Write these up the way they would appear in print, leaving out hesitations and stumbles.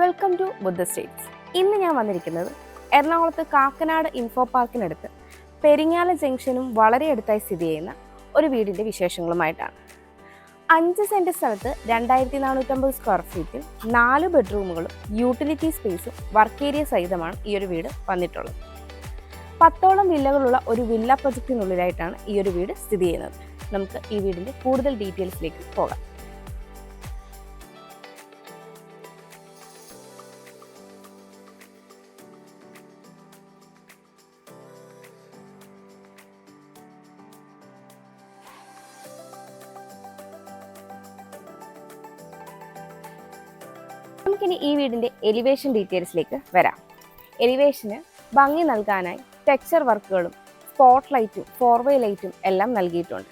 Welcome to Buddha States. ഇന്ന് ഞാൻ വന്നിരിക്കുന്നത് എറണാകുളത്ത് കാക്കനാട് ഇൻഫോ പാർക്കിനടുത്ത് പെരിങ്ങാല ജംഗ്ഷനും വളരെ അടുത്തായി സ്ഥിതി ചെയ്യുന്ന ഒരു വീടിൻ്റെ വിശേഷങ്ങളുമായിട്ടാണ്. 5 സെൻറ്റ് സ്ഥലത്ത് 2450 സ്ക്വയർ ഫീറ്റിൽ 4 ബെഡ്റൂമുകളും യൂട്ടിലിറ്റി സ്പേസും വർക്ക് ഏരിയ സഹിതമാണ് ഈ ഒരു വീട് വന്നിട്ടുള്ളത്. 10ഓളം വില്ലകളുള്ള ഒരു വില്ല പ്രൊജക്റ്റിനുള്ളിലായിട്ടാണ് ഈ ഒരു വീട് സ്ഥിതി ചെയ്യുന്നത്. നമുക്ക് ഈ വീടിൻ്റെ കൂടുതൽ ഡീറ്റെയിൽസിലേക്ക് പോകാം. നമുക്കിനി ഈ വീടിൻ്റെ എലിവേഷൻ ഡീറ്റെയിൽസിലേക്ക് വരാം. എലിവേഷന് ഭംഗി നൽകാനായി ടെക്സ്ചർ വർക്കുകളും സ്പോട്ട് ലൈറ്റും 4-വേ ലൈറ്റും എല്ലാം നൽകിയിട്ടുണ്ട്.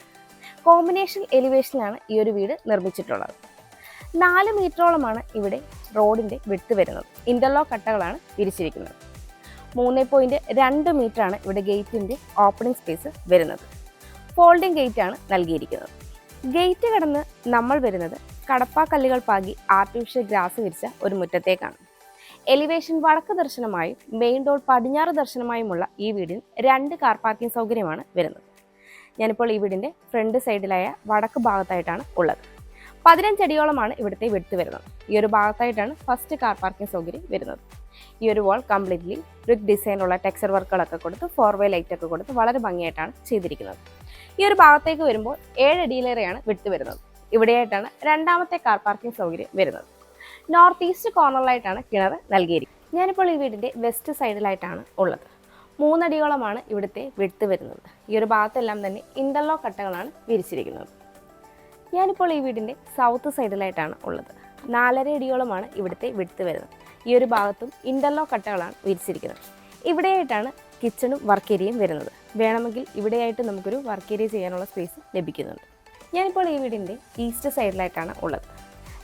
കോമ്പിനേഷൻ എലിവേഷനിലാണ് ഈ ഒരു വീട് നിർമ്മിച്ചിട്ടുള്ളത്. 4 മീറ്ററോളമാണ് ഇവിടെ റോഡിൻ്റെ വിഡ്ത്ത് വരുന്നത്. ഇൻ്റർലോക്ക് കട്ടകളാണ് വിരിച്ചിരിക്കുന്നത്. 3.2 മീറ്ററാണ് ഇവിടെ ഗേറ്റിൻ്റെ ഓപ്പണിംഗ് സ്പേസ് വരുന്നത്. ഫോൾഡിംഗ് ഗേറ്റാണ് നൽകിയിരിക്കുന്നത്. ഗേറ്റ് കടന്ന് നമ്മൾ വരുന്നത് കടപ്പാക്കല്ലുകൾ പാകി ആർട്ടിഫിഷ്യൽ ഗ്രാസ് വിരിച്ച ഒരു മുറ്റത്തേക്കാണ്. എലിവേഷൻ വടക്ക് ദർശനമായും മെയിൻ റോഡ് പടിഞ്ഞാറ് ദർശനമായുമുള്ള ഈ വീടിന് 2 കാർ പാർക്കിംഗ് സൗകര്യമാണ് വരുന്നത്. ഞാനിപ്പോൾ ഈ വീടിൻ്റെ ഫ്രണ്ട് സൈഡിലായ വടക്ക് ഭാഗത്തായിട്ടാണ് ഉള്ളത്. 15 അടിയോളമാണ് ഇവിടുത്തെ വിഡ്ത്ത് വരുന്നത്. ഈ ഒരു ഭാഗത്തായിട്ടാണ് ഫസ്റ്റ് കാർ പാർക്കിംഗ് സൗകര്യം വരുന്നത്. ഈ ഒരു വാൾ കംപ്ലീറ്റ്ലി ബ്രിക്ക് ഡിസൈനുള്ള ടെക്സ്ചർ വർക്കുകളൊക്കെ കൊടുത്ത് 4-വേ ലൈറ്റൊക്കെ കൊടുത്ത് വളരെ ഭംഗിയായിട്ടാണ് ചെയ്തിരിക്കുന്നത്. ഈ ഒരു ഭാഗത്തേക്ക് വരുമ്പോൾ 7 അടിയിലേറെയാണ് വിഡ്ത്ത് വരുന്നത്. ഇവിടെയായിട്ടാണ് രണ്ടാമത്തെ കാർ പാർക്കിംഗ് സൗകര്യം വരുന്നത്. നോർത്ത് ഈസ്റ്റ് കോർണറിലായിട്ടാണ് കിണർ നൽകിയിരിക്കുന്നത്. ഞാനിപ്പോൾ ഈ വീടിൻ്റെ വെസ്റ്റ് സൈഡിലായിട്ടാണ് ഉള്ളത്. 3 അടിയോളമാണ് ഇവിടുത്തെ വിഡ്ത്ത് വരുന്നത്. ഈ ഒരു ഭാഗത്തെല്ലാം തന്നെ ഇൻ്റർലോക്ക് കട്ടകളാണ് വിരിച്ചിരിക്കുന്നത്. ഞാനിപ്പോൾ ഈ വീടിൻ്റെ സൗത്ത് സൈഡിലായിട്ടാണ് ഉള്ളത്. 4.5 അടിയോളമാണ് ഇവിടുത്തെ വിഡ്ത്ത് വരുന്നത്. ഈ ഒരു ഭാഗത്തും ഇൻ്റർലോക്ക് കട്ടകളാണ് വിരിച്ചിരിക്കുന്നത്. ഇവിടെയായിട്ടാണ് കിച്ചണും വർക്ക് ഏരിയയും വരുന്നത്. വേണമെങ്കിൽ ഇവിടെയായിട്ട് നമുക്കൊരു വർക്ക് ഏരിയ ചെയ്യാനുള്ള സ്പേസ് ലഭിക്കുന്നുണ്ട്. ഞാനിപ്പോൾ ഈ വീടിൻ്റെ ഈസ്റ്റ് സൈഡിലായിട്ടാണ് ഉള്ളത്.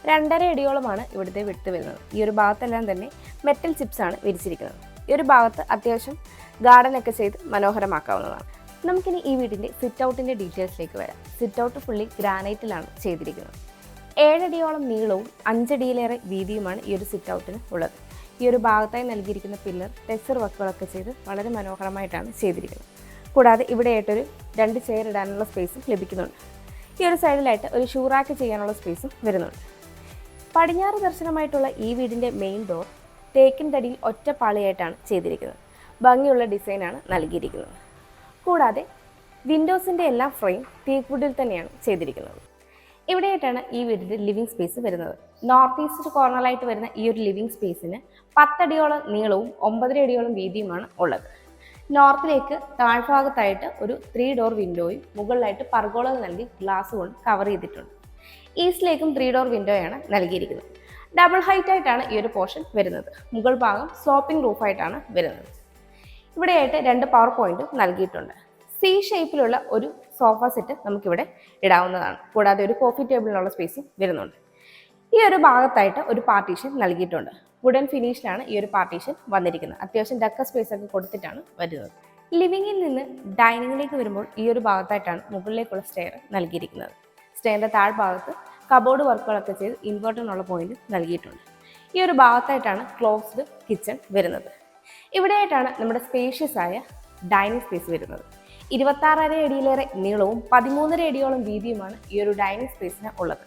2.5 അടിയോളമാണ് ഇവിടുത്തെ വിഡ്ത്ത് വരുന്നത്. ഈ ഒരു ഭാഗത്തെല്ലാം തന്നെ മെറ്റൽ ചിപ്സാണ് വിരിച്ചിരിക്കുന്നത്. ഈ ഒരു ഭാഗത്ത് അത്യാവശ്യം ഗാർഡനൊക്കെ ചെയ്ത് മനോഹരമാക്കാവുന്നതാണ്. നമുക്കിനി ഈ വീടിൻ്റെ സിറ്റ് ഔട്ടിൻ്റെ ഡീറ്റെയിൽസിലേക്ക് വരാം. സിറ്റ് ഔട്ട് ഫുള്ളി ഗ്രാനൈറ്റിലാണ് ചെയ്തിരിക്കുന്നത്. 7 അടിയോളം നീളവും 5 അടിയിലേറെ വീതിയുമാണ് ഈ ഒരു സിറ്റ് ഔട്ടിന് ഉള്ളത്. ഈ ഒരു ഭാഗത്തായി നൽകിയിരിക്കുന്ന പില്ലർ ടെക്സ്ചർ വർക്കുകളൊക്കെ ചെയ്ത് വളരെ മനോഹരമായിട്ടാണ് ചെയ്തിരിക്കുന്നത്. കൂടാതെ ഇവിടെയായിട്ടൊരു 2 ചെയർ ഇടാനുള്ള സ്പേസും ലഭിക്കുന്നുണ്ട്. ഈ ഒരു സൈഡിലായിട്ട് ഒരു ഷൂ റാക്ക് ചെയ്യാനുള്ള സ്പേസും വരുന്നുണ്ട്. പടിഞ്ഞാറ് ദർശനമായിട്ടുള്ള ഈ വീടിൻ്റെ മെയിൻ ഡോർ തേക്കിൻ തടിയിൽ ഒറ്റപ്പാളിയായിട്ടാണ് ചെയ്തിരിക്കുന്നത്. ഭംഗിയുള്ള ഡിസൈനാണ് നൽകിയിരിക്കുന്നത്. കൂടാതെ വിൻഡോസിൻ്റെ എല്ലാം ഫ്രെയിം ടീക്വുഡിൽ തന്നെയാണ് ചെയ്തിരിക്കുന്നത്. ഇവിടെയായിട്ടാണ് ഈ വീടിൻ്റെ ലിവിംഗ് സ്പേസ് വരുന്നത്. നോർത്ത് ഈസ്റ്റ് കോർണറായിട്ട് വരുന്ന ഈ ഒരു ലിവിംഗ് സ്പേസിന് 10 അടിയോളം നീളവും 9.5 അടിയോളം വീതിയുമാണ് ഉള്ളത്. നോർത്തിലേക്ക് താഴ്ഭാഗത്തായിട്ട് ഒരു 3 ഡോർ വിൻഡോയും മുകളിലായിട്ട് പർഗോളകൾ നൽകി ഗ്ലാസ് കൊണ്ട് കവർ ചെയ്തിട്ടുണ്ട്. ഈസ്റ്റിലേക്കും 3 ഡോർ വിൻഡോയാണ് നൽകിയിരിക്കുന്നത്. ഡബിൾ ഹൈറ്റ് ആയിട്ടാണ് ഈ ഒരു പോർഷൻ വരുന്നത്. മുകൾ ഭാഗം സ്ലോപ്പിംഗ് റൂഫായിട്ടാണ് വരുന്നത്. ഇവിടെയായിട്ട് 2 പവർ പോയിന്റും നൽകിയിട്ടുണ്ട്. സി ഷേപ്പിലുള്ള ഒരു സോഫ സെറ്റ് നമുക്കിവിടെ ഇടാവുന്നതാണ്. കൂടാതെ ഒരു കോഫി ടേബിളിനുള്ള സ്പേസും വരുന്നുണ്ട്. ഈ ഒരു ഭാഗത്തായിട്ട് ഒരു പാർട്ടീഷൻ നൽകിയിട്ടുണ്ട്. വുഡൻ ഫിനിഷിലാണ് ഈ ഒരു പാർട്ടീഷൻ വന്നിരിക്കുന്നത്. അത്യാവശ്യം ഡക്ക സ്പേസ് ഒക്കെ കൊടുത്തിട്ടാണ് വരുന്നത്. ലിവിങ്ങിൽ നിന്ന് ഡൈനിങ്ങിലേക്ക് വരുമ്പോൾ ഈ ഒരു ഭാഗത്തായിട്ടാണ് മുകളിലേക്കുള്ള സ്റ്റെയർ നൽകിയിരിക്കുന്നത്. സ്റ്റെയറിൻ്റെ താഴ്ഭാഗത്ത് കബോർഡ് വർക്കുകളൊക്കെ ചെയ്ത് ഇൻവേർട്ടറിനുള്ള പോയിന്റ് നൽകിയിട്ടുണ്ട്. ഈ ഒരു ഭാഗത്തായിട്ടാണ് ക്ലോസ്ഡ് കിച്ചൺ വരുന്നത്. ഇവിടെയായിട്ടാണ് നമ്മുടെ സ്പേഷ്യസ് ആയ ഡൈനിങ് സ്പേസ് വരുന്നത്. 26.5 അടിയിലേറെ നീളവും 13.5 അടിയോളം വീതിയുമാണ് ഈ ഒരു ഡൈനിങ് സ്പേസിന് ഉള്ളത്.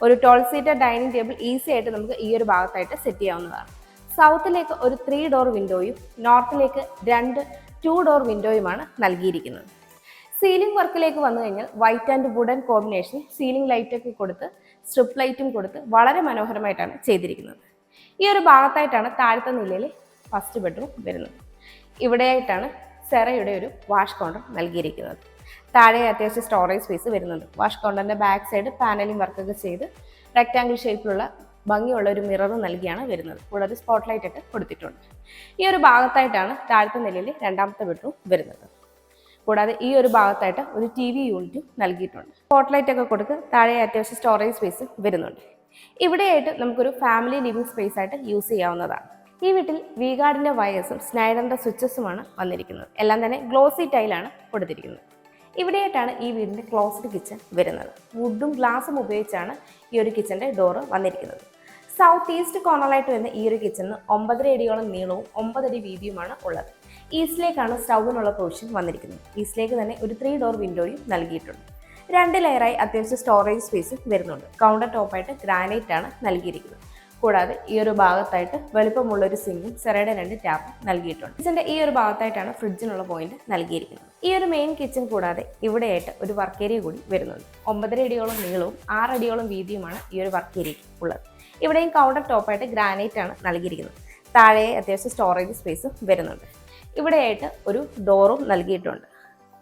ഒരു 12 സീറ്റർ ഡൈനിങ് ടേബിൾ ഈസി ആയിട്ട് നമുക്ക് ഈ ഒരു ഭാഗത്തായിട്ട് സെറ്റ് ചെയ്യാവുന്നതാണ്. സൗത്തിലേക്ക് ഒരു 3 ഡോർ വിൻഡോയും നോർത്തിലേക്ക് 2 ഡോർ വിൻഡോയുമാണ് നൽകിയിരിക്കുന്നത്. സീലിംഗ് വർക്കിലേക്ക് വന്നു കഴിഞ്ഞാൽ white and wooden combination ceiling ലൈറ്റൊക്കെ കൊടുത്ത് സ്ട്രിപ്പ് ലൈറ്റും കൊടുത്ത് വളരെ മനോഹരമായിട്ടാണ് ചെയ്തിരിക്കുന്നത്. ഈ ഒരു ഭാഗത്തായിട്ടാണ് താഴത്തെ നിലയിൽ ഫസ്റ്റ് ബെഡ്റൂം വരുന്നത്. ഇവിടെയായിട്ടാണ് സെറയുടെ ഒരു വാഷ് കൗണ്ടർ നൽകിയിരിക്കുന്നത്. താഴെ അത്യാവശ്യം സ്റ്റോറേജ് സ്പേസ് വരുന്നുണ്ട്. വാഷ് കൗണ്ടറിൻ്റെ ബാക്ക് സൈഡ് പാനലിംഗ് വർക്കൊക്കെ ചെയ്ത് റെക്റ്റാങ്കിൾ ഷേപ്പിലുള്ള ഭംഗിയുള്ള ഒരു മിററും നൽകിയാണ് വരുന്നത്. കൂടാതെ സ്പോട്ട് ലൈറ്റ് ഒക്കെ കൊടുത്തിട്ടുണ്ട്. ഈ ഒരു ഭാഗത്തായിട്ടാണ് താഴത്തെ നിലയിൽ രണ്ടാമത്തെ ബെഡ്റൂം വരുന്നത്. കൂടാതെ ഈ ഒരു ഭാഗത്തായിട്ട് ഒരു TV യൂണിറ്റും നൽകിയിട്ടുണ്ട്. സ്പോട്ട് ലൈറ്റ് ഒക്കെ കൊടുത്ത് താഴെ അത്യാവശ്യം സ്റ്റോറേജ് സ്പേസ് വരുന്നുണ്ട്. ഇവിടെയായിട്ട് നമുക്കൊരു ഫാമിലി ലിവിംഗ് സ്പേസ് ആയിട്ട് യൂസ് ചെയ്യാവുന്നതാണ്. ഈ വീട്ടിൽ വി-ഗാർഡിൻ്റെ വയേഴ്സും സ്നൈഡറിൻ്റെ സ്വിച്ചസുമാണ് വന്നിരിക്കുന്നത്. എല്ലാം തന്നെ ഗ്ലോസി ടൈലാണ് കൊടുത്തിരിക്കുന്നത്. ഇവിടെയായിട്ടാണ് ഈ വീടിൻ്റെ ക്ലോസ്ഡ് കിച്ചൺ വരുന്നത്. വുഡും ഗ്ലാസും ഉപയോഗിച്ചാണ് ഈ ഒരു കിച്ചൻ്റെ ഡോറ് വന്നിരിക്കുന്നത്. സൗത്ത് ഈസ്റ്റ് കോർണറായിട്ട് വരുന്ന ഈ ഒരു കിച്ചണിന് 9.5 അടിയോളം നീളവും 9 അടി വീതിയുമാണ് ഉള്ളത്. ഈസ്റ്റിലേക്കാണ് സ്റ്റൗവിനുള്ള പ്രൊവിഷൻ വന്നിരിക്കുന്നത്. ഈസ്റ്റിലേക്ക് തന്നെ ഒരു 3 ഡോർ വിൻഡോയും നൽകിയിട്ടുണ്ട്. 2 ലെയറായി അത്യാവശ്യം സ്റ്റോറേജ് സ്പേസ് വരുന്നുണ്ട്. കൗണ്ടർ ടോപ്പായിട്ട് ഗ്രാനൈറ്റ് ആണ് നൽകിയിരിക്കുന്നത്. കൂടാതെ ഈ ഒരു ഭാഗത്തായിട്ട് വലുപ്പമുള്ള ഒരു സിങ്കും സെറയുടെ 2 ടാപ്പും നൽകിയിട്ടുണ്ട്. കിച്ചന്റെ ഈ ഒരു ഭാഗത്തായിട്ടാണ് ഫ്രിഡ്ജിനുള്ള പോയിന്റ് നൽകിയിരിക്കുന്നത്. ഈ ഒരു മെയിൻ കിച്ചൺ കൂടാതെ ഇവിടെയായിട്ട് ഒരു വർക്ക് ഏരിയ കൂടി വരുന്നുണ്ട്. 9.5 അടിയോളം നീളവും 6 അടിയോളം വീതിയുമാണ് ഈ ഒരു വർക്ക് ഏരിയയ്ക്ക് ഉള്ളത്. ഇവിടെയും കൗണ്ടർ ടോപ്പായിട്ട് ഗ്രാനൈറ്റ് ആണ് നൽകിയിരിക്കുന്നത്. താഴെ അത്യാവശ്യം സ്റ്റോറേജ് സ്പേസും വരുന്നുണ്ട്. ഇവിടെയായിട്ട് ഒരു ഡോറും നൽകിയിട്ടുണ്ട്.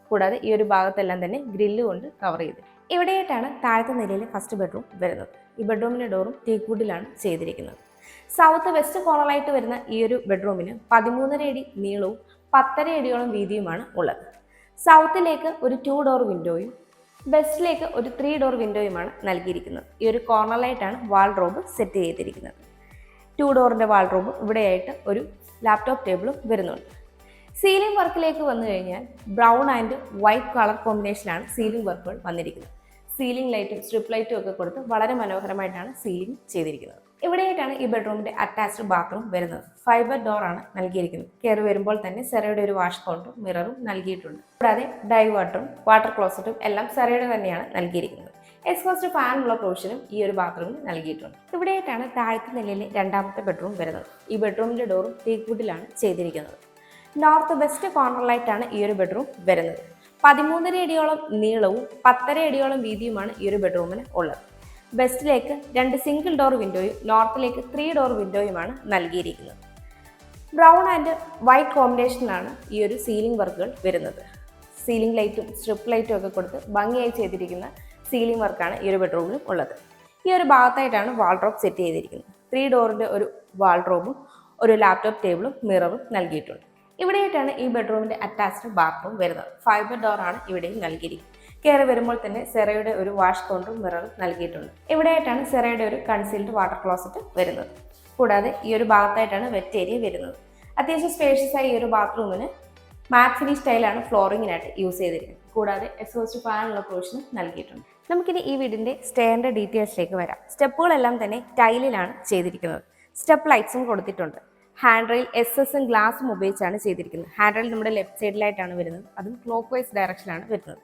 കൂടാതെ ഈ ഒരു ഭാഗത്തെല്ലാം തന്നെ ഗ്രില്ല് കൊണ്ട് കവർ ചെയ്ത്. ഇവിടെയായിട്ടാണ് താഴത്തെ നിലയിലെ ഫസ്റ്റ് ബെഡ്റൂം വരുന്നത്. ഈ ബെഡ്റൂമിൻ്റെ ഡോറും ടീക്ക് വുഡിലാണ് ചെയ്തിരിക്കുന്നത്. സൗത്ത് വെസ്റ്റ് കോർണറായിട്ട് വരുന്ന ഈ ഒരു ബെഡ്റൂമിന് 13.5 അടി നീളവും 10.5 അടിയോളം വീതിയുമാണ് ഉള്ളത്. സൗത്തിലേക്ക് ഒരു 2 ഡോർ വിൻഡോയും വെസ്റ്റിലേക്ക് ഒരു 3 ഡോർ വിൻഡോയുമാണ് നൽകിയിരിക്കുന്നത്. ഈ ഒരു കോർണറിലായിട്ടാണ് വാൾഡ്രോബ് സെറ്റ് ചെയ്തിരിക്കുന്നത്. 2 ഡോറിൻ്റെ വാൾഡ്രോബ് ഇവിടെയായിട്ട് ഒരു ലാപ്ടോപ്പ് ടേബിളും വരുന്നുണ്ട്. സീലിംഗ് വർക്കിലേക്ക് വന്നു കഴിഞ്ഞാൽ ബ്രൗൺ ആൻഡ് വൈറ്റ് കളർ കോമ്പിനേഷനാണ് സീലിംഗ് വർക്കുകൾ വന്നിരിക്കുന്നത്. സീലിംഗ് ലൈറ്റും സ്ട്രിപ്പ് ലൈറ്റും ഒക്കെ കൊടുത്ത് വളരെ മനോഹരമായിട്ടാണ് സീലിംഗ് ചെയ്തിരിക്കുന്നത്. ഇവിടെയായിട്ടാണ് ഈ ബെഡ്റൂമിൻ്റെ അറ്റാച്ച്ഡ് ബാത്റൂം വരുന്നത്. ഫൈബർ ഡോർ ആണ് നൽകിയിരിക്കുന്നത്. കയറി വരുമ്പോൾ തന്നെ സെറയുടെ ഒരു വാഷ് കൗണ്ടറും മിററും നൽകിയിട്ടുണ്ട്. കൂടാതെ ഡൈവേർട്ടറും വാട്ടർ ക്ലോസറ്റും എല്ലാം സെറയുടെ തന്നെയാണ് നൽകിയിരിക്കുന്നത്. എക്സ്ഹോസ്റ്റ് ഫാനുള്ള പ്രൊവിഷനും ഈ ഒരു ബാത്റൂമിൽ നൽകിയിട്ടുണ്ട്. ഇവിടെയായിട്ടാണ് താഴത്തെ നിലയിലെ രണ്ടാമത്തെ ബെഡ്റൂം വരുന്നത്. ഈ ബെഡ്റൂമിൻ്റെ ഡോറും ടീക്ക് വുഡിലാണ് ചെയ്തിരിക്കുന്നത്. നോർത്ത് വെസ്റ്റ് കോർണറിലായിട്ടാണ് ഈ ഒരു ബെഡ്റൂം വരുന്നത്. 13.5 അടിയോളം നീളവും 10.5 അടിയോളം വീതിയുമാണ് ഈ ഒരു ബെഡ്റൂമിന് ഉള്ളത്. വെസ്റ്റിലേക്ക് 2 സിംഗിൾ ഡോർ വിൻഡോയും നോർത്തിലേക്ക് 3 ഡോർ വിൻഡോയുമാണ് നൽകിയിരിക്കുന്നത്. ബ്രൗൺ ആൻഡ് വൈറ്റ് കോമ്പിനേഷനിലാണ് ഈ ഒരു സീലിംഗ് വർക്കുകൾ വരുന്നത്. സീലിംഗ് ലൈറ്റും സ്ട്രിപ്പ് ലൈറ്റും ഒക്കെ കൊടുത്ത് ഭംഗിയായി ചെയ്തിരിക്കുന്ന സീലിംഗ് വർക്കാണ് ഈ ഒരു ബെഡ്റൂമിലും ഉള്ളത്. ഈ ഒരു ഭാഗത്തായിട്ടാണ് വാൾഡ്രോബ് സെറ്റ് ചെയ്തിരിക്കുന്നത്. 3 ഡോറിൻ്റെ ഒരു വാൾഡ്രോബും ഒരു ലാപ്ടോപ്പ് ടേബിളും മിററും നൽകിയിട്ടുണ്ട്. ഇവിടെയായിട്ടാണ് ഈ ബെഡ്റൂമിൻ്റെ അറ്റാച്ച്ഡ് ബാത്റൂം വരുന്നത്. ഫൈബർ ഡോറാണ് ഇവിടെയും നൽകിയിരിക്കുന്നത്. കയറി വരുമ്പോൾ തന്നെ സെറയുടെ ഒരു വാഷ് കൗണ്ടറും മിററും നൽകിയിട്ടുണ്ട്. ഇവിടെയായിട്ടാണ് സെറയുടെ ഒരു കൺസീൽഡ് വാട്ടർ ക്ലോസറ്റ് വരുന്നത്. കൂടാതെ ഈ ഒരു ഭാഗത്തായിട്ടാണ് വെറ്റ് ഏരിയ വരുന്നത്. അത്യാവശ്യം സ്പേഷ്യസ് ആയ ഈ ഒരു ബാത്റൂമിന് മാറ്റ് ഫിനിഷ് ടൈലാണ് ഫ്ലോറിങ്ങിനായിട്ട് യൂസ് ചെയ്തിരിക്കുന്നത്. കൂടാതെ എക്സോസ്റ്റ് ഫാനുള്ള പ്രൊവിഷനും നൽകിയിട്ടുണ്ട്. നമുക്കിനി ഈ വീടിൻ്റെ സ്റ്റെയറിൻ്റെ ഡീറ്റെയിൽസിലേക്ക് വരാം. സ്റ്റെപ്പുകളെല്ലാം തന്നെ ടൈലിലാണ് ചെയ്തിരിക്കുന്നത്. സ്റ്റെപ്പ് ലൈറ്റ്സും കൊടുത്തിട്ടുണ്ട്. ഹാൻഡ് റെയിൽ SS ഗ്ലാസും ഉപയോഗിച്ചാണ് ചെയ്തിരിക്കുന്നത്. ഹാൻഡ് റെയിൽ നമ്മുടെ ലെഫ്റ്റ് സൈഡിലായിട്ടാണ് വരുന്നത്. അതും ക്ലോക്ക് വൈസ് ഡയറക്ഷനിലാണ് വരുന്നത്.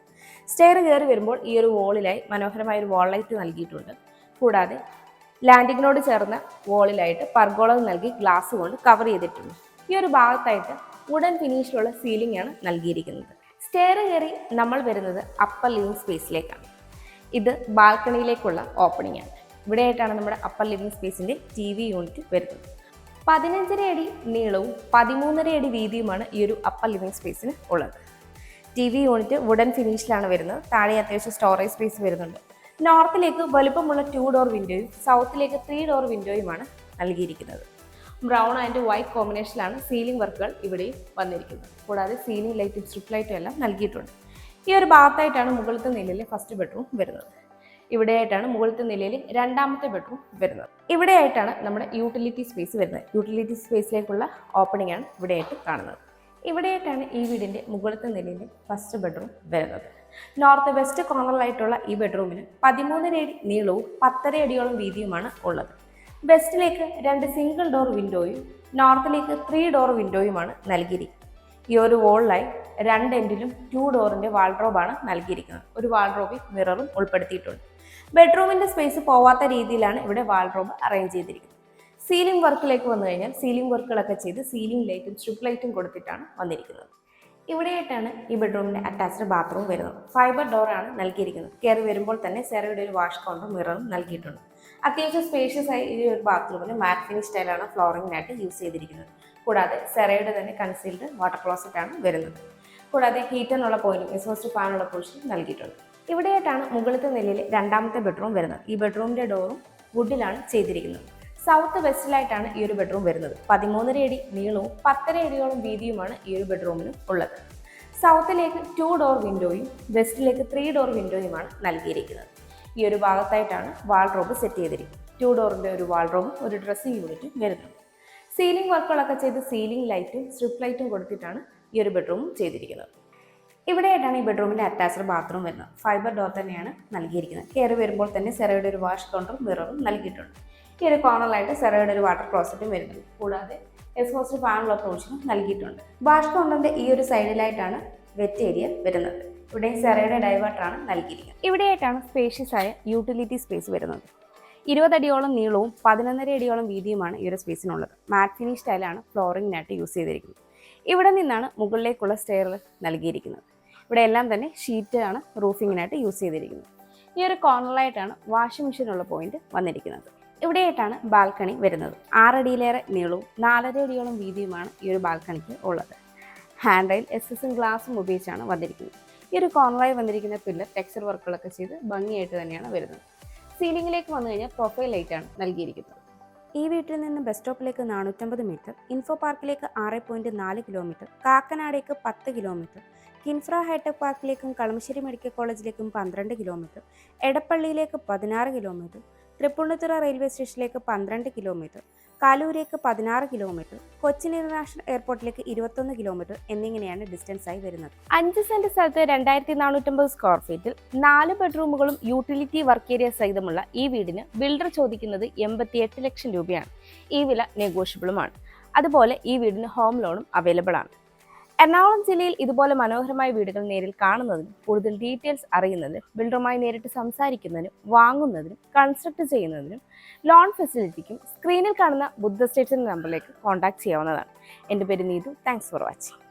സ്റ്റെയർ കയറി വരുമ്പോൾ ഈ ഒരു വോളിലായി മനോഹരമായ ഒരു വാൾ ലൈറ്റ് നൽകിയിട്ടുണ്ട്. കൂടാതെ ലാൻഡിങ്ങിനോട് ചേർന്ന വോളിലായിട്ട് പർഗോള നൽകി ഗ്ലാസ് കൊണ്ട് കവർ ചെയ്തിട്ടുണ്ട്. ഈ ഒരു ഭാഗത്തായിട്ട് വുഡൻ ഫിനിഷിലുള്ള സീലിംഗ് ആണ് നൽകിയിരിക്കുന്നത്. സ്റ്റെയർ കയറി നമ്മൾ വരുന്നത് അപ്പർ ലിവിംഗ് സ്പേസിലേക്കാണ്. ഇത് ബാൽക്കണിയിലേക്കുള്ള ഓപ്പണിംഗ് ആണ്. ഇവിടെയായിട്ടാണ് നമ്മുടെ അപ്പർ ലിവിംഗ് സ്പേസിൻ്റെ TV യൂണിറ്റ് വരുന്നത്. 15.5 അടി നീളവും 13.5 അടി വീതിയുമാണ് ഈ ഒരു അപ്പർ ലിവിംഗ് സ്പേസിന് ഉള്ളത്. TV യൂണിറ്റ് വുഡൻ ഫിനിഷിലാണ് വരുന്നത്. താഴെ അത്യാവശ്യം സ്റ്റോറേജ് സ്പേസ് വരുന്നുണ്ട്. നോർത്തിലേക്ക് വലുപ്പമുള്ള 2 ഡോർ വിൻഡോയും സൗത്തിലേക്ക് 3 ഡോർ വിൻഡോയുമാണ് നൽകിയിരിക്കുന്നത്. ബ്രൗൺ ആൻഡ് വൈറ്റ് കോമ്പിനേഷനിലാണ് സീലിംഗ് വർക്കുകൾ ഇവിടെയും വന്നിരിക്കുന്നത്. കൂടാതെ സീലിംഗ് ലൈറ്റും സ്ട്രിപ്പ് ലൈറ്റും എല്ലാം നൽകിയിട്ടുണ്ട്. ഈ ഒരു ഭാഗത്തായിട്ടാണ് മുകളിലത്തെ നിലയിലെ ഫസ്റ്റ് ബെഡ്റൂം വരുന്നത്. ഇവിടെയായിട്ടാണ് മുകളിലത്തെ നിലയിൽ രണ്ടാമത്തെ ബെഡ്റൂം വരുന്നത്. ഇവിടെയായിട്ടാണ് നമ്മുടെ യൂട്ടിലിറ്റി സ്പേസ് വരുന്നത്. യൂട്ടിലിറ്റി സ്പേസിലേക്കുള്ള ഓപ്പണിംഗ് ആണ് ഇവിടെയായിട്ട് കാണുന്നത്. ഇവിടെയായിട്ടാണ് ഈ വീടിൻ്റെ മുകളിലത്തെ നിലയിലെ ഫസ്റ്റ് ബെഡ്റൂം വരുന്നത്. നോർത്ത് വെസ്റ്റ് കോർണറിലായിട്ടുള്ള ഈ ബെഡ്റൂമിന് 13.5 അടി നീളവും 10.5 അടിയോളം വീതിയുമാണ് ഉള്ളത്. വെസ്റ്റിലേക്ക് 2 സിംഗിൾ ഡോർ വിൻഡോയും നോർത്തിലേക്ക് 3 ഡോർ വിൻഡോയുമാണ് നൽകിയിരിക്കുന്നത്. ഈ ഒരു വോളിലായി 2 എൻഡിലും 2 ഡോറിൻ്റെ വാൾഡ്രോബാണ് നൽകിയിരിക്കുന്നത്. ഒരു വാൾഡ്രോബിൽ മിററും ഉൾപ്പെടുത്തിയിട്ടുണ്ട്. ബെഡ്റൂമിൻ്റെ സ്പേസ് പോവാത്ത രീതിയിലാണ് ഇവിടെ വാൾഡ്രോബ് അറേഞ്ച് ചെയ്തിരിക്കുന്നത്. സീലിംഗ് വർക്കിലേക്ക് വന്നു കഴിഞ്ഞാൽ സീലിംഗ് വർക്കുകളൊക്കെ ചെയ്ത് സീലിംഗ് ലൈറ്റും സ്ട്രിപ്പ് ലൈറ്റും കൊടുത്തിട്ടാണ് വന്നിരിക്കുന്നത്. ഇവിടെയായിട്ടാണ് ഈ ബെഡ്റൂമിൻ്റെ അറ്റാച്ച്ഡ് ബാത്റൂം വരുന്നത്. ഫൈബർ ഡോറാണ് നൽകിയിരിക്കുന്നത്. കയറി വരുമ്പോൾ തന്നെ സെറയുടെ ഒരു വാഷ് കൗണ്ടറും മിററും നൽകിയിട്ടുണ്ട്. അത്യാവശ്യം സ്പേഷ്യസ് ആയി ഈ ഒരു ബാത്റൂമിന് മാറ്റ് ഫിനിഷ് സ്റ്റൈലാണ് ഫ്ലോറിങ്ങിനായിട്ട് യൂസ് ചെയ്തിരിക്കുന്നത്. കൂടാതെ സെറയുടെ തന്നെ കൺസീൽഡ് വാട്ടർ ക്ലോസറ്റ് ആണ് വരുന്നത്. കൂടാതെ ഹീറ്ററിനുള്ള പോയിന്റും എക്സോസ്റ്റ് ഫാനുള്ള പൊസിഷനും നൽകിയിട്ടുണ്ട്. ഇവിടെയായിട്ടാണ് മുകളിലത്തെ നിലയിൽ രണ്ടാമത്തെ ബെഡ്റൂം വരുന്നത്. ഈ ബെഡ്റൂമിൻ്റെ ഡോറും വുഡിലാണ് ചെയ്തിരിക്കുന്നത്. സൗത്ത് വെസ്റ്റിലായിട്ടാണ് ഈ ഒരു ബെഡ്റൂം വരുന്നത്. 13.5 അടി നീളവും 10.5 അടിയോളം വീതിയുമാണ് ഈ ഒരു ബെഡ്റൂമിനും ഉള്ളത്. സൗത്തിലേക്ക് 2 ഡോർ വിൻഡോയും വെസ്റ്റിലേക്ക് 3 ഡോർ വിൻഡോയുമാണ് നൽകിയിരിക്കുന്നത്. ഈ ഒരു ഭാഗത്തായിട്ടാണ് വാൾഡ്രോബ് സെറ്റ് ചെയ്തിരിക്കുന്നത്. 2 ഡോറിൻ്റെ ഒരു വാൾഡ്രോബും ഒരു ഡ്രസ്സിംഗ് യൂണിറ്റും വരുന്നുണ്ട്. സീലിംഗ് വർക്കുകളൊക്കെ ചെയ്ത് സീലിംഗ് ലൈറ്റും സ്ട്രിപ്പ് ലൈറ്റും കൊടുത്തിട്ടാണ് ഈ ഒരു ബെഡ്റൂമും ചെയ്തിരിക്കുന്നത്. ഇവിടെയായിട്ടാണ് ഈ ബെഡ്റൂമിൻ്റെ അറ്റാച്ച്ഡ് ബാത്റൂം വരുന്നത്. ഫൈബർ ഡോർ തന്നെയാണ് നൽകിയിരിക്കുന്നത്. കയറി വരുമ്പോൾ തന്നെ സെറയുടെ ഒരു വാഷ് കൗണ്ടറും മിററും നൽകിയിട്ടുണ്ട്. ഈ ഒരു കോർണറിലായിട്ട് സെറയുടെ ഒരു വാട്ടർ ക്ലോസറ്റും വരുന്നുണ്ട്. കൂടാതെ എക്സ്പോസ്റ്റ് ഫാനുള്ള പ്രൊവിഷനും നൽകിയിട്ടുണ്ട്. വാഷ് കൗണ്ടറിന്റെ ഈ ഒരു സൈഡിലായിട്ടാണ് വെറ്റ് ഏരിയ വരുന്നത്. ഇവിടെ സെറയുടെ ഡൈവേർട്ടറാണ് നൽകിയിരിക്കുന്നത്. ഇവിടെയായിട്ടാണ് സ്പേഷ്യസ് ആയ യൂട്ടിലിറ്റി സ്പേസ് വരുന്നത്. 20 അടിയോളം നീളവും 11.5 അടിയോളം വീതിയുമാണ് ഈ ഒരു സ്പേസിനുള്ളത്. മാറ്റ് ഫിനിഷ് ടൈലാണ് ഫ്ലോറിങ്ങിനായിട്ട് യൂസ് ചെയ്തിരിക്കുന്നത്. ഇവിടെ നിന്നാണ് മുകളിലേക്കുള്ള സ്റ്റെയർ നൽകിയിരിക്കുന്നത്. ഇവിടെ എല്ലാം തന്നെ ഷീറ്റാണ് റൂഫിങ്ങിനായിട്ട് യൂസ് ചെയ്തിരിക്കുന്നത്. ഈ ഒരു കോർണറിലായിട്ടാണ് വാഷിംഗ് മെഷീനുള്ള പോയിന്റ് വന്നിരിക്കുന്നത്. ഇവിടെയായിട്ടാണ് ബാൽക്കണി വരുന്നത്. 6 അടിയിലേറെ നീളവും 4.5 അടിയോളം വീതിയുമാണ് ഈ ഒരു ബാൽക്കണിക്ക് ഉള്ളത്. ഹാൻഡ് റെയിൽ എസ്എസും ഗ്ലാസും ഉപയോഗിച്ചാണ് വന്നിരിക്കുന്നത്. ഈ ഒരു കോർണറായി വന്നിരിക്കുന്ന പില്ലർ ടെക്സ്ചർ വർക്കുകളൊക്കെ ചെയ്ത് ഭംഗിയായിട്ട് തന്നെയാണ് വരുന്നത്. സീലിംഗിലേക്ക് വന്നു കഴിഞ്ഞാൽ പ്രൊഫൈൽ ലൈറ്റാണ് നൽകിയിരിക്കുന്നത്. ഈ വീട്ടിൽ നിന്ന് ബസ് സ്റ്റോപ്പിലേക്ക് 450 മീറ്റർ, ഇൻഫോ പാർക്കിലേക്ക് 6.4 കിലോമീറ്റർ, കാക്കനാടേക്ക് 10 കിലോമീറ്റർ, കിൻഫ്ര ഹൈടെക് പാർക്കിലേക്കും കളമശ്ശേരി മെഡിക്കൽ കോളേജിലേക്കും 12 കിലോമീറ്റർ, എടപ്പള്ളിയിലേക്ക് 16 കിലോമീറ്റർ, തൃപ്പൂണിത്തുറ റെയിൽവേ സ്റ്റേഷനിലേക്ക് 12 കിലോമീറ്റർ, കാലൂരേക്ക് 16 കിലോമീറ്റർ, കൊച്ചിൻ ഇന്റർനാഷണൽ എയർപോർട്ടിലേക്ക് 21 കിലോമീറ്റർ എന്നിങ്ങനെയാണ് ഡിസ്റ്റൻസ് ആയി വരുന്നത്. 5 സെന്റ് സ്ഥലത്ത് 2450 സ്ക്വയർ ഫീറ്റിൽ 4 ബെഡ്റൂമുകളും യൂട്ടിലിറ്റി വർക്ക് ഏരിയ സഹിതമുള്ള ഈ വീടിന് ബിൽഡർ ചോദിക്കുന്നത് 88 ലക്ഷം രൂപയാണ്. ഈ വില നെഗോഷ്യബിളുമാണ്. അതുപോലെ ഈ വീടിന് ഹോം ലോണും അവൈലബിൾ ആണ്. എറണാകുളം ജില്ലയിൽ ഇതുപോലെ മനോഹരമായ വീടുകൾ നേരിൽ കാണുന്നതിനും കൂടുതൽ ഡീറ്റെയിൽസ് അറിയുന്നതിനും ബിൽഡറുമായി നേരിട്ട് സംസാരിക്കുന്നതിനും വാങ്ങുന്നതിനും കൺസ്ട്രക്ട് ചെയ്യുന്നതിനും ലോൺ ഫെസിലിറ്റിക്കും സ്ക്രീനിൽ കാണുന്ന ബുദ്ധ സ്റ്റേറ്റ്സിന്റെ നമ്പറിലേക്ക് കോൺടാക്ട് ചെയ്യാവുന്നതാണ്. എൻ്റെ പേര് നീതു. Thanks for watching.